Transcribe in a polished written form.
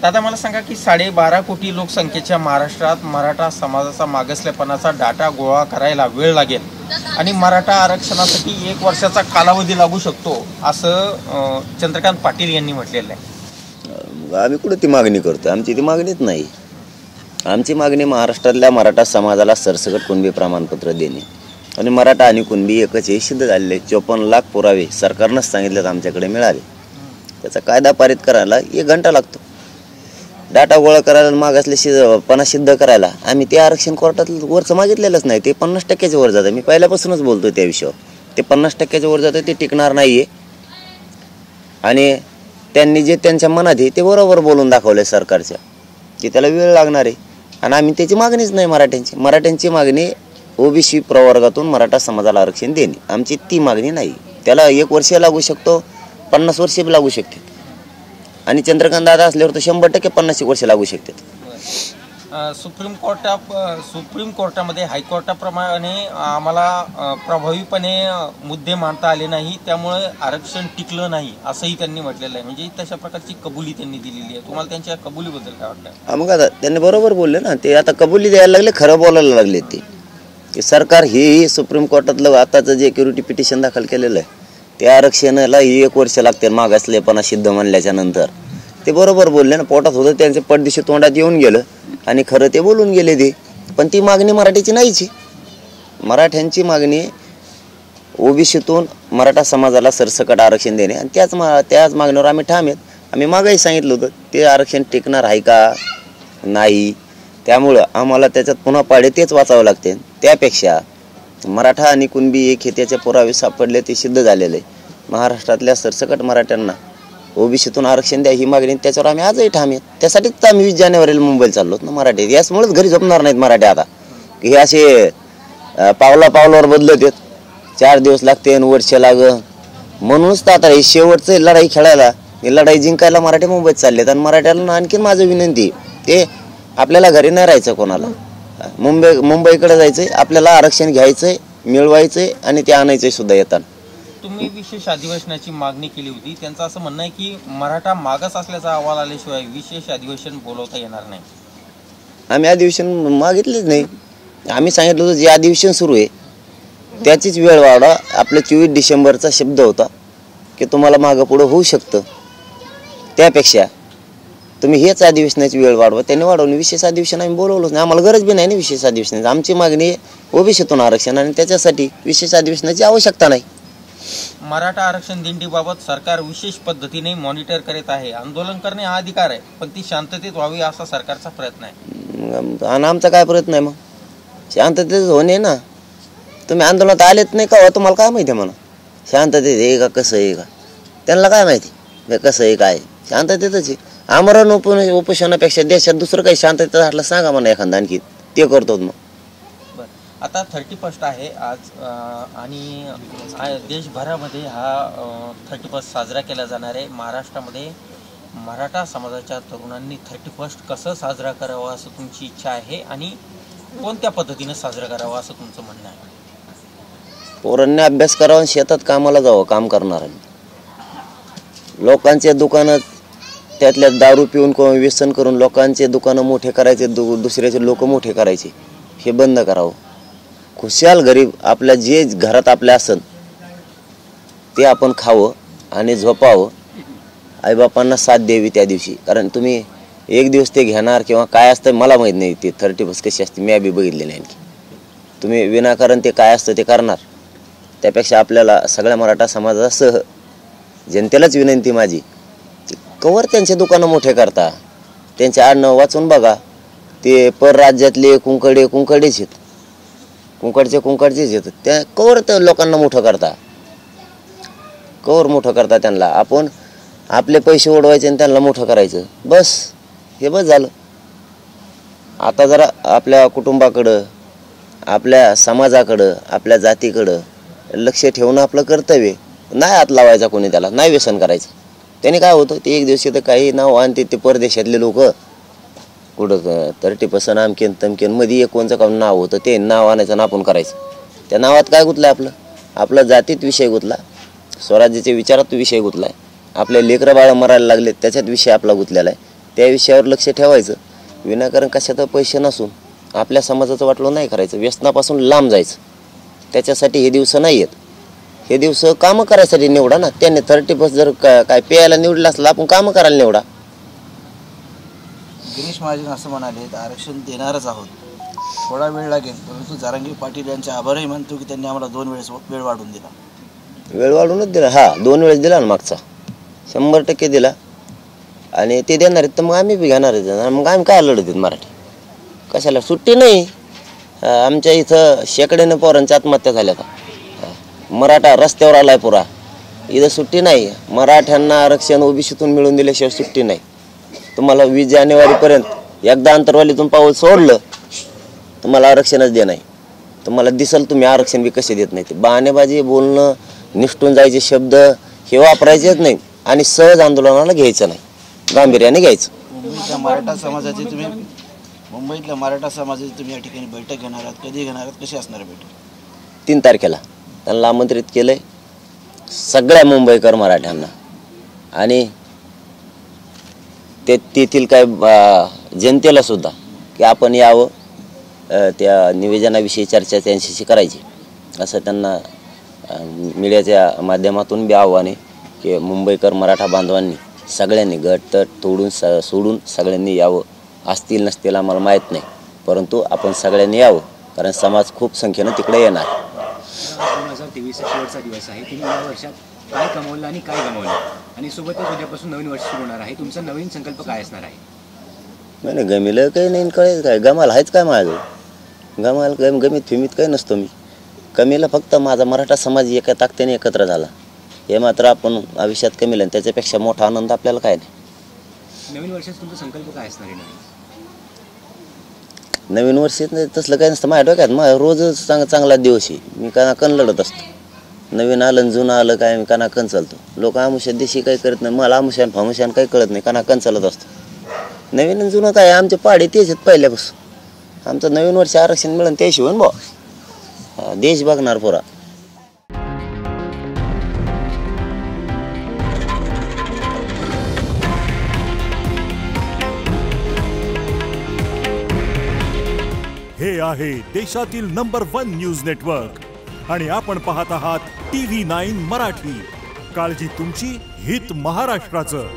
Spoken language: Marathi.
दादा मला सांगा की 12.5 कोटी लोकसंख्येच्या महाराष्ट्रात मराठा समाजाचा मागासलेपणाचा डाटा गोळा करायला वेळ लागेल आणि मराठा आरक्षणासाठी 1 वर्षाचा कालावधी लागू शकतो असं चंद्रकांत पाटील यांनी म्हटलेलं आहे। आम्ही कुठे ती मागणी करतो? आमची ती मागणीच नाही। आमची मागणी महाराष्ट्रातल्या मराठा समाजाला सरसकट कुणबी प्रमाणपत्र देणे आणि मराठा आणि कुणबी एकच हे सिद्ध झालेले 54 लाख पुरावे सरकारनंच सांगितलेत आमच्याकडे मिळाले। त्याचा कायदा पारित करायला 1 घंटा लागतो। डाटा गोळा करायला मागासलेपणा सिद्ध करायला आम्ही ते आरक्षण कोर्टात वरचं मागितलेलंच नाही। ते 50% वर जातं। मी पहिल्यापासूनच बोलतो त्या विषयावर। ते 50% वर जातं, ते टिकणार नाहीये आणि त्यांनी जे त्यांच्या मनात आहे ते बरोबर बोलून दाखवले सरकारच्या की त्याला वेळ लागणार आहे आणि आम्ही त्याची मागणीच नाही। मराठ्यांची मागणी ओबीसी प्रवर्गातून मराठा समाजाला आरक्षण देणे, आमची ती मागणी नाही। त्याला 1 वर्ष लागू शकतो, 50 वर्ष बी लागू शकते आणि चंद्रकांत दादा असल्यावर तर 100% 50 वर्ष लागू शकतात। सुप्रीम कोर्टामध्ये हायकोर्टाप्रमाणे आम्हाला प्रभावीपणे मुद्दे मांडता आले नाही, त्यामुळे आरक्षण टिकलं नाही असंही त्यांनी म्हटलेलं आहे। म्हणजे तशा प्रकारची कबुली त्यांनी दिलेली आहे। तुम्हाला त्यांच्या कबुलीबद्दल काय वाटतं? मग आता त्यांनी बरोबर बोलले ना, ते आता कबुली द्यायला लागले, खरं बोलायला लागले ते की सरकार हे सुप्रीम कोर्टातलं आताचं जे क्युरिटी पिटिशन दाखल केलेलं आहे त्या आरक्षणाला 1 वर्ष लागते मागासलेपणा सिद्ध म्हणल्याच्या नंतर। ते बरोबर बोलले ना, पोटात होतं त्यांचे पडदिशी तोंडात येऊन गेलं आणि खरं ते बोलून गेले ते। पण ती मागणी मराठीची नाहीची। मराठ्यांची मागणी ओबीसीतून मराठा समाजाला सरसकट आरक्षण देणे आणि त्याच मागणीवर आम्ही ठाम आहेत। आम्ही मागही सांगितलं होतं ते आरक्षण टिकणार आहे का नाही, त्यामुळं आम्हाला त्याच्यात पुन्हा पाडे तेच वाचावं लागते। त्यापेक्षा मराठा आणि कुणबी एक हे त्याचे पुरावे सापडले, ते सिद्ध झालेले आहे। महाराष्ट्रातल्या सरसकट मराठ्यांना ओबीसीतून आरक्षण द्या ही मागणी, त्याच्यावर आम्ही आजही ठाम आहेत। त्यासाठीच आम्ही 20 जानेवारीला मुंबईला चाललो ना मराठी। याचमुळेच घरी झोपणार नाहीत मराठी आता, की हे असे पावलावर बदलत आहेत। 4 दिवस लागते आणि वर्ष म्हणूनच तर आता हे शेवटचं लढाई खेळायला, ही लढाई जिंकायला मराठी मुंबईत चाललेत। आणि मराठ्याला आणखीन माझं विनंती, ते आपल्याला घरी नाही राहायचं, कोणाला मुंबईकडे जायचंय, आपल्याला आरक्षण घ्यायचंय, मिळवायचंय आणि ते आणायचंय सुद्धा येताना। तुम्ही विशेष अधिवेशनाची मागणी केली होती, त्यांचं असं म्हणणं आहे की मराठा मागास असल्याचा अहवाल आल्याशिवाय विशेष अधिवेशन बोलवता येणार नाही। आम्ही अधिवेशन मागितलेच नाही। आम्ही सांगितलं होतं जे अधिवेशन सुरू आहे त्याचीच वेळ वाढवा। आपलं 24 डिसेंबरचा शब्द होता की तुम्हाला मागं पुढं होऊ शकतं, त्यापेक्षा तुम्ही हेच अधिवेशनाची वेळ वाढवा। त्यांनी वाढवली, विशेष अधिवेशन आम्ही बोलवलंच नाही। आम्हाला गरज बी नाही ना विशेष अधिवेशनाची। आमची मागणी ओबीसीतून आरक्षण आणि त्याच्यासाठी विशेष अधिवेशनाची आवश्यकता नाही। मराठा आरक्षण दिंडीबाबत सरकार विशेष पद्धतीने मॉनिटर करत आहे। आंदोलन करणे हा अधिकार आहे, पण ती शांततेत व्हावी असा सरकारचा प्रयत्न आहे। आणि आमचा काय प्रयत्न आहे? मग शांततेत होणे ना। तुम्ही आंदोलनात आलेत नाही का? तुम्हाला काय माहिती आहे म्हणा शांततेत आहे का कसं आहे का? त्यांना काय माहिती कसं आहे काय? शांततेतच आहे। आमरण उपोषणापेक्षा देशात दुसरं काही शांततेत असलं सांगा म्हणा एखादा, आणखी ते करतो। मग आता 31 आहे आज आणि देशभरामध्ये हा 31 साजरा केला जाणार आहे। महाराष्ट्रामध्ये मराठा समाजाच्या तरुणांनी 31 कसं साजरा करावा असं तुमची इच्छा आहे आणि कोणत्या पद्धतीने साजरा करावा असं तुमचं म्हणणं आहे? पोरांनी अभ्यास करावा, शेतात कामाला जावं, काम करणार। लोकांचे दुकानं त्यातल्या दारू पिऊन व्यसन करून लोकांचे दुकानं मोठे करायचे, दुसऱ्याचे लोक मोठे करायचे, हे बंद करावं। खुशाल गरीब आपल्या जे घरात आपल्या असन ते आपण खावं आणि झोपावं। आईबापांना साथ द्यावी त्या दिवशी, कारण तुम्ही 1 दिवस ते घेणार किंवा काय असतं मला माहीत नाही। ते 31 कशी असते मी बी बघितले नाही। तुम्ही विनाकारण ते काय असतं ते करणार, त्यापेक्षा आपल्याला सगळ्या मराठा समाजासह जनतेलाच विनंती माझी, कवर त्यांचे दुकानं मोठे करता, त्यांचे आडनाव वाचून बघा। ते परराज्यातले कुंकडेच आहेत, कुंकडचेच येतात। त्या कवर त्या लोकांना मोठं करता, कवर मोठं करता त्यांना। आपण आपले पैसे उडवायचे आणि त्यांना मोठं करायचं, बस हे बस झालं। आता जरा आपल्या कुटुंबाकडं, आपल्या समाजाकडं, आपल्या जातीकडं लक्ष ठेवणं आपलं कर्तव्य। नाही हात लावायचा कोणी, त्याला नाही व्यसन करायचं। त्याने काय होतं, ते 1 दिवशी तर काही नाव आणते ते परदेशातले लोक, कुठं 30% आमकेन तमकेन मध्ये एक कोणचं काम नाव होतं, ते नाव आणायचं आपण करायचं। त्या नावात काय गुतलं? आपला जातीत विषय गुतला, स्वराज्याच्या विचारात विषय गुतलाय, आपल्या लेकरं बाळ मरायला लागले त्याच्यात विषय आपला गुतलेला आहे। त्या विषयावर लक्ष ठेवायचं. विनाकारण कशात पैसे नसून आपल्या समाजाचं वाटलं नाही करायचं, व्यसनापासून लांब जायचं. त्याच्यासाठी हे दिवस नाही आहेत. हे दिवस कामं करायसाठी निवडा ना. त्याने 30+ जर काय प्यायला निवडलं असलं, आपण कामं करायला निवडा. गिरीश महाजन असं म्हणाले, आरक्षण देणारच आहोत, थोडा वेळ लागेल, परंतु जरांगे पाटील यांचे आभारही मानतो की त्यांनी आम्हाला 2 वेळेस वेळ वाढवून दिला. वेळ वाढूनच दिला. 2 वेळेस दिला ना, मागचा 100% दिला. आणि ते देणार आहेत तर मग आम्ही बी घेणार आहेत. मग आम्ही काय लढत आहेत मराठी? कशाला सुट्टी नाही. आमच्या इथं शेकड्यानं पोरांच्या आत्महत्या झाल्या. मराठा रस्त्यावर आलाय पुरा. इथं सुट्टी नाही. मराठ्यांना आरक्षण ओबीसीतून मिळून दिल्याशिवाय सुट्टी नाही. तुम्हाला 20 जानेवारीपर्यंत एकदा अंतरवालीतून पाऊल सोडलं तुम्हाला आरक्षणच दे नाही. तुम्हाला दिसल तुम्ही आरक्षण बी कसे देत नाही. ते बहाणेबाजी बोलणं, निष्ठून जायचे शब्द हे वापरायचेच नाही. आणि सहज आंदोलनाला घ्यायचं नाही, गांभीर्याने घ्यायचं. मुंबईतल्या मराठा समाजाची तुम्ही या ठिकाणी बैठक घेणार आहात, कधी घेणार आहात, कशी असणार बैठक? 3 तारखेला त्यांना आमंत्रित केलंय, सगळ्या मुंबईकर मराठ्यांना. आणि तेथील काय जनतेला सुद्धा की आपण यावं, त्या निवेदनाविषयी चर्चा त्यांच्याशी करायची असं त्यांना मीडियाच्या माध्यमातून बी आव्हान आहे की मुंबईकर मराठा बांधवांनी सगळ्यांनी गटतट सोडून सगळ्यांनी यावं. असतील नसतील आम्हाला माहीत नाही, परंतु आपण सगळ्यांनी यावं, कारण समाज खूप संख्येनं तिकडे येणार. 2023 शेवटचा दिवस आहे. तुम्ही या वर्षात काय कमवलं आणि काय गमावलं, आणि सोबतच उद्यापासून नवीन वर्ष सुरू होणार आहे. तुमचा नवीन संकल्प काय असणार आहे? नाही गमिलं काही नाही, कळेल काय गमाल आहेच काय माझं. गमाल गमीत फिमीत काही नसतो मी. कमीला फक्त माझा मराठा समाज एका ताकदीने एकत्र झाला हे मात्र आपण आयुष्यात कमीलं. त्याच्यापेक्षा मोठा आनंद आपल्याला काय नाही. नवीन वर्षात तुमचा संकल्प काय असणार आहे? नवीन वर्षात तसलं काही नसतं माझ्या डोक्यात. माझ्या रोजच चांगला दिवस आहे. मी कानाकन लढत असतो. नवीन आलं जुनं आलं काय मी कानाकन चालतो. लोक आमुष्या दिवशी काही करत नाही, मला आमुष्यान फामुष्यान काही कळत नाही, कानाकन चालत असतो. नवीन जुनं काय आमचे पाडे तेच आहेत पहिल्यापासून. आमचं नवीन वर्ष आरक्षण मिळेल त्या हिशोबाने भाऊ देश बघणार पुरा. हे आहे देशातील नंबर 1 न्यूज नेटवर्क आणि आपण पाहत आहात TV9 मराठी. काळजी तुमची, हित महाराष्ट्राचं.